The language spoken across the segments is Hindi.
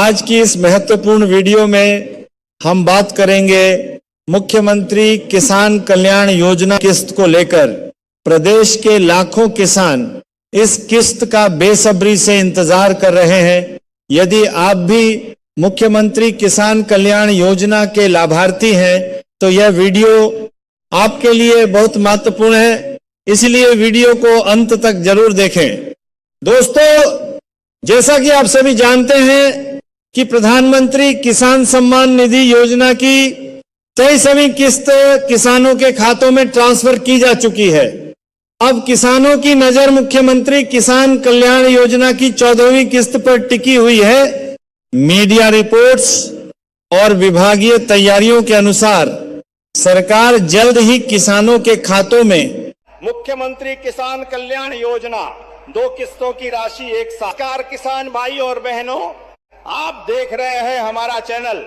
आज की इस महत्वपूर्ण वीडियो में हम बात करेंगे मुख्यमंत्री किसान कल्याण योजना किस्त को लेकर। प्रदेश के लाखों किसान इस किस्त का बेसब्री से इंतजार कर रहे हैं। यदि आप भी मुख्यमंत्री किसान कल्याण योजना के लाभार्थी हैं तो यह वीडियो आपके लिए बहुत महत्वपूर्ण है, इसलिए वीडियो को अंत तक जरूर देखें। दोस्तों, जैसा कि आप सभी जानते हैं कि प्रधानमंत्री किसान सम्मान निधि योजना की 23वीं किस्त किसानों के खातों में ट्रांसफर की जा चुकी है। अब किसानों की नजर मुख्यमंत्री किसान कल्याण योजना की 14वीं किस्त पर टिकी हुई है। मीडिया रिपोर्ट्स और विभागीय तैयारियों के अनुसार सरकार जल्द ही किसानों के खातों में मुख्यमंत्री किसान कल्याण योजना 2 किस्तों की राशि एक साथ। किसान भाई और बहनों, आप देख रहे हैं हमारा चैनल।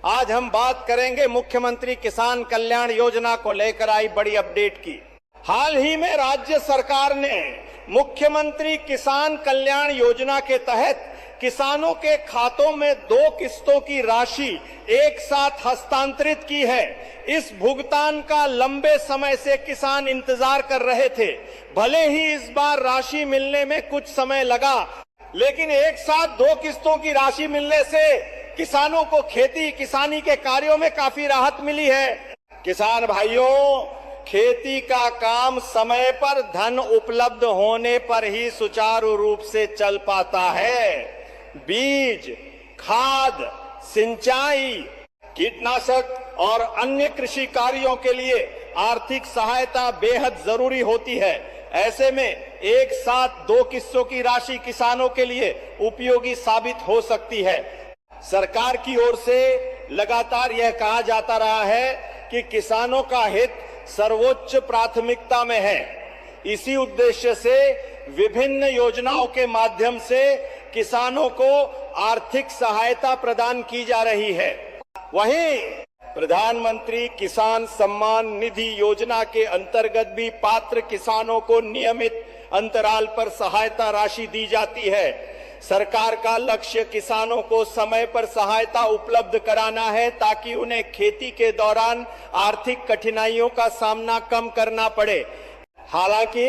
आज हम बात करेंगे मुख्यमंत्री किसान कल्याण योजना को लेकर आई बड़ी अपडेट की। हाल ही में राज्य सरकार ने मुख्यमंत्री किसान कल्याण योजना के तहत किसानों के खातों में 2 किस्तों की राशि एक साथ हस्तांतरित की है। इस भुगतान का लंबे समय से किसान इंतजार कर रहे थे। भले ही इस बार राशि मिलने में कुछ समय लगा, लेकिन एक साथ 2 किस्तों की राशि मिलने से किसानों को खेती किसानी के कार्यों में काफी राहत मिली है। किसान भाइयों, खेती का काम समय पर धन उपलब्ध होने पर ही सुचारू रूप से चल पाता है। बीज, खाद, सिंचाई, कीटनाशक और अन्य कृषि कार्यों के लिए आर्थिक सहायता बेहद जरूरी होती है। ऐसे में एक साथ 2 किस्तों की राशि किसानों के लिए उपयोगी साबित हो सकती है। सरकार की ओर से लगातार यह कहा जाता रहा है कि किसानों का हित सर्वोच्च प्राथमिकता में है। इसी उद्देश्य से विभिन्न योजनाओं के माध्यम से किसानों को आर्थिक सहायता प्रदान की जा रही है। वहीं प्रधानमंत्री किसान सम्मान निधि योजना के अंतर्गत भी पात्र किसानों को नियमित अंतराल पर सहायता राशि दी जाती है। सरकार का लक्ष्य किसानों को समय पर सहायता उपलब्ध कराना है ताकि उन्हें खेती के दौरान आर्थिक कठिनाइयों का सामना कम करना पड़े। हालांकि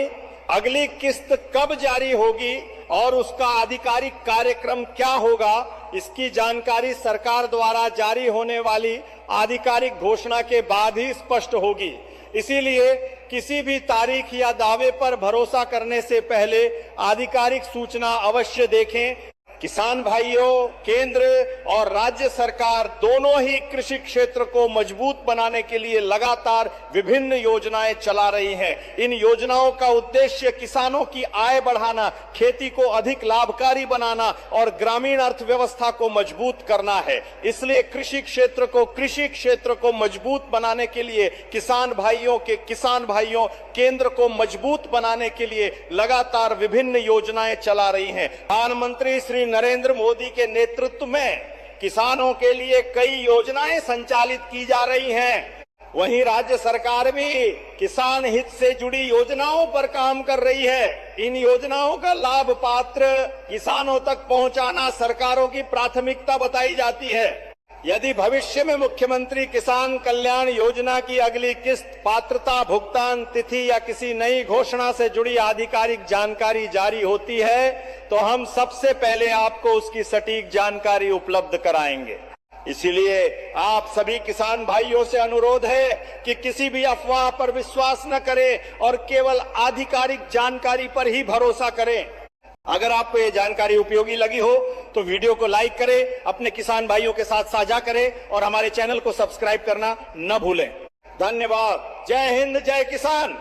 अगली किस्त कब जारी होगी और उसका आधिकारिक कार्यक्रम क्या होगा, इसकी जानकारी सरकार द्वारा जारी होने वाली आधिकारिक घोषणा के बाद ही स्पष्ट होगी। इसीलिए किसी भी तारीख या दावे पर भरोसा करने से पहले आधिकारिक सूचना अवश्य देखें। किसान भाइयों, केंद्र और राज्य सरकार दोनों ही कृषि क्षेत्र को मजबूत बनाने के लिए लगातार विभिन्न योजनाएं चला रही हैं। इन योजनाओं का उद्देश्य किसानों की आय बढ़ाना, खेती को अधिक लाभकारी बनाना और ग्रामीण अर्थव्यवस्था को मजबूत करना है। इसलिए कृषि क्षेत्र को मजबूत बनाने के लिए किसान भाइयों केंद्र को मजबूत बनाने के लिए लगातार विभिन्न योजनाएं चला रही हैं। प्रधानमंत्री श्री नरेंद्र मोदी के नेतृत्व में किसानों के लिए कई योजनाएं संचालित की जा रही हैं। वहीं राज्य सरकार भी किसान हित से जुड़ी योजनाओं पर काम कर रही है। इन योजनाओं का लाभ पात्र किसानों तक पहुंचाना सरकारों की प्राथमिकता बताई जाती है। यदि भविष्य में मुख्यमंत्री किसान कल्याण योजना की अगली किस्त, पात्रता, भुगतान तिथि या किसी नई घोषणा से जुड़ी आधिकारिक जानकारी जारी होती है तो हम सबसे पहले आपको उसकी सटीक जानकारी उपलब्ध कराएंगे। इसीलिए आप सभी किसान भाइयों से अनुरोध है कि किसी भी अफवाह पर विश्वास न करें और केवल आधिकारिक जानकारी पर ही भरोसा करें। अगर आपको ये जानकारी उपयोगी लगी हो तो वीडियो को लाइक करें, अपने किसान भाइयों के साथ साझा करें और हमारे चैनल को सब्सक्राइब करना न भूलें। धन्यवाद। जय हिंद, जय किसान।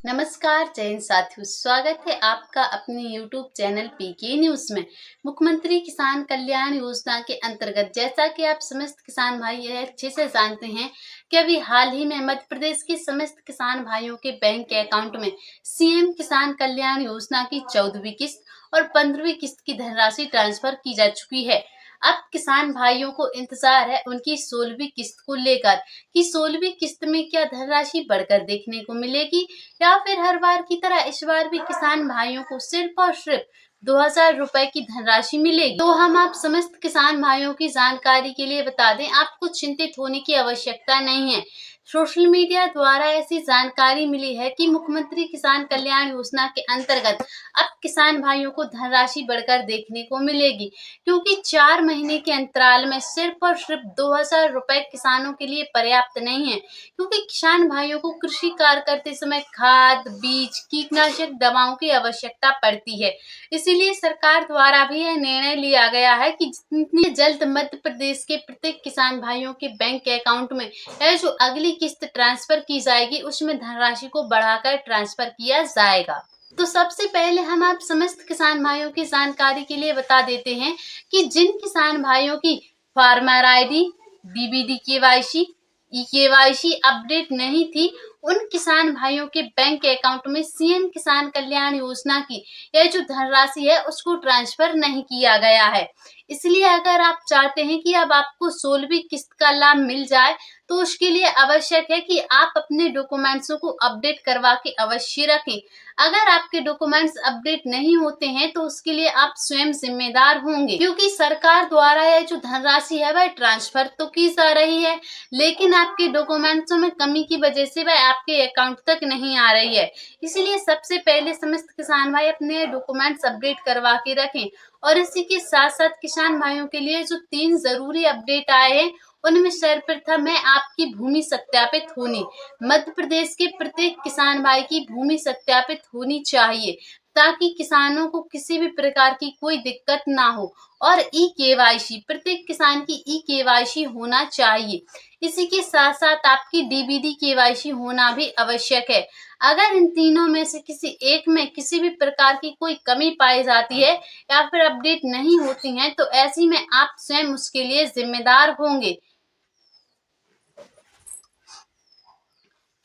नमस्कार, जय हिंद साथियों, स्वागत है आपका अपने YouTube चैनल पीके न्यूज में। मुख्यमंत्री किसान कल्याण योजना के अंतर्गत, जैसा कि आप समस्त किसान भाई अच्छे से जानते हैं कि अभी हाल ही में मध्य प्रदेश के समस्त किसान भाइयों के बैंक के अकाउंट में सीएम किसान कल्याण योजना की 14वीं किस्त और 15वीं किस्त की धनराशि ट्रांसफर की जा चुकी है। अब किसान भाइयों को इंतजार है उनकी 16वीं किस्त को लेकर कि 16वीं किस्त में क्या धनराशि बढ़कर देखने को मिलेगी या फिर हर बार की तरह इस बार भी किसान भाइयों को सिर्फ और सिर्फ 2000 रुपए की धनराशि मिलेगी। तो हम आप समस्त किसान भाइयों की जानकारी के लिए बता दें, आपको चिंतित होने की आवश्यकता नहीं है। सोशल मीडिया द्वारा ऐसी जानकारी मिली है कि मुख्यमंत्री किसान कल्याण योजना के अंतर्गत अब किसान भाइयों को धनराशि बढ़कर देखने को मिलेगी, क्योंकि 4 महीने के अंतराल में सिर्फ और सिर्फ 2000 रुपए किसानों के लिए पर्याप्त नहीं है, क्योंकि किसान भाइयों को कृषि कार्य करते समय खाद, बीज, कीटनाशक दवाओं की आवश्यकता पड़ती है। इसीलिए सरकार द्वारा भी यह निर्णय लिया गया है कि जितनी जल्द मध्य प्रदेश के प्रत्येक किसान भाइयों के बैंक अकाउंट में यह जो अगली किस्त ट्रांसफर की जाएगी, उसमें धनराशि को बढ़ाकर ट्रांसफर किया जाएगा। तो सबसे पहले हम आप समस्त किसान भाइयों की जानकारी के लिए बता देते हैं कि जिन किसान भाइयों की farmer ID, DBD KYC, e-KYC update नहीं थी, उन किसान भाइयों के बैंक अकाउंट में सीएम किसान कल्याण योजना की यह जो धनराशि है उसको ट्रांसफर नहीं किया गया है। इसलिए अगर आप चाहते हैं कि अब आपको 16वीं किस्त का लाभ मिल जाए, तो उसके लिए आवश्यक है कि आप अपने डॉक्यूमेंट्सों को अपडेट करवा के अवश्य रखें। अगर आपके डॉक्यूमेंट्स अपडेट नहीं होते हैं तो उसके लिए आप स्वयं जिम्मेदार होंगे, क्योंकि सरकार द्वारा यह जो धनराशि है वह ट्रांसफर तो की जा रही है, लेकिन आपके डॉक्यूमेंट्सों में कमी की वजह से वह आपके अकाउंट तक नहीं आ रही है। इसलिए सबसे पहले समस्त किसान भाई अपने डॉक्यूमेंट्स अपडेट करवा के रखें। और इसी के साथ साथ किसान भाइयों के लिए जो 3 जरूरी अपडेट आए हैं, उनमें सर्वप्रथम है आपकी भूमि सत्यापित होनी। मध्य प्रदेश के प्रत्येक किसान भाई की भूमि सत्यापित होनी चाहिए, ताकि किसानों को किसी भी प्रकार की कोई दिक्कत ना हो। और ई-केवाईसी, प्रत्येक किसान की ई-केवाईसी होना चाहिए। इसी के साथ साथ आपकी डीबीडी केवाईसी होना भी आवश्यक है। अगर इन तीनों में से किसी एक में किसी भी प्रकार की कोई कमी पाई जाती है या फिर अपडेट नहीं होती हैं, तो ऐसी में आप स्वयं उसके लिए जिम्मेदार होंगे,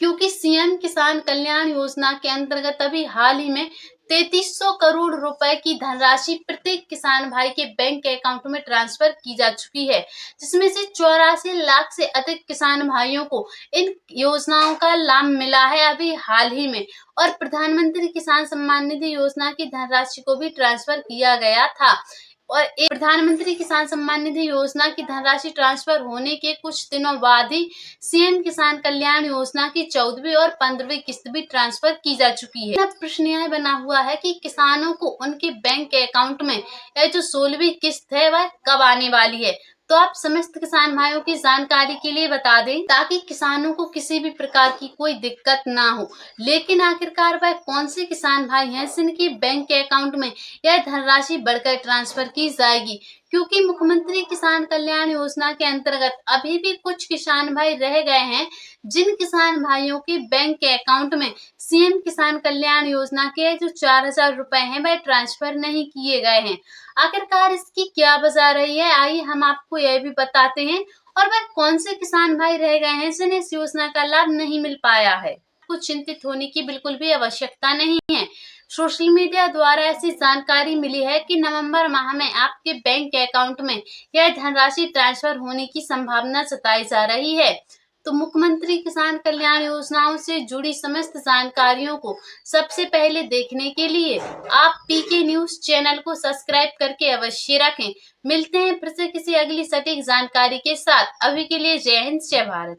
क्योंकि सीएम किसान कल्याण योजना के अंतर्गत अभी हाल ही में 3300 करोड़ रुपए की धनराशि प्रत्येक किसान भाई के बैंक अकाउंट में ट्रांसफर की जा चुकी है, जिसमें से 84 लाख से अधिक किसान भाइयों को इन योजनाओं का लाभ मिला है अभी हाल ही में। और प्रधानमंत्री किसान सम्मान निधि योजना की धनराशि को भी ट्रांसफर किया गया था। और एक प्रधानमंत्री किसान सम्मान निधि योजना की धनराशि ट्रांसफर होने के कुछ दिनों बाद ही सीएम किसान कल्याण योजना की 14वीं और 15वीं किस्त भी ट्रांसफर की जा चुकी है। अब प्रश्न यह बना हुआ है कि किसानों को उनके बैंक अकाउंट में यह जो 16वीं किस्त है वह कब आने वाली है। तो आप समस्त किसान भाइयों की जानकारी के लिए बता दें, ताकि किसानों को किसी भी प्रकार की कोई दिक्कत ना हो। लेकिन आखिरकार वह कौन से किसान भाई हैं जिनके बैंक अकाउंट में यह धनराशि बढ़कर ट्रांसफर की जाएगी, क्योंकि मुख्यमंत्री किसान कल्याण योजना के अंतर्गत अभी भी कुछ किसान भाई रह गए हैं, जिन किसान भाइयों के बैंक अकाउंट में सीएम किसान कल्याण योजना के जो 4000 रुपए हैं वह ट्रांसफर नहीं किए गए हैं। आखिरकार इसकी क्या वजह रही है, आइए हम आपको यह भी बताते हैं। और वह कौन से किसान भाई रह गए हैं जिन्हें इस योजना का लाभ नहीं मिल पाया है। कुछ चिंतित होने की बिल्कुल भी आवश्यकता नहीं है। सोशल मीडिया द्वारा ऐसी जानकारी मिली है कि नवंबर माह में आपके बैंक अकाउंट में यह धनराशि ट्रांसफर होने की संभावना जताई जा रही है। तो मुख्यमंत्री किसान कल्याण योजनाओं से जुड़ी समस्त जानकारियों को सबसे पहले देखने के लिए आप पीके न्यूज चैनल को सब्सक्राइब करके अवश्य रखें। मिलते हैं फिर से किसी अगली सटीक जानकारी के साथ। अभी के लिए जय हिंद, जय भारत।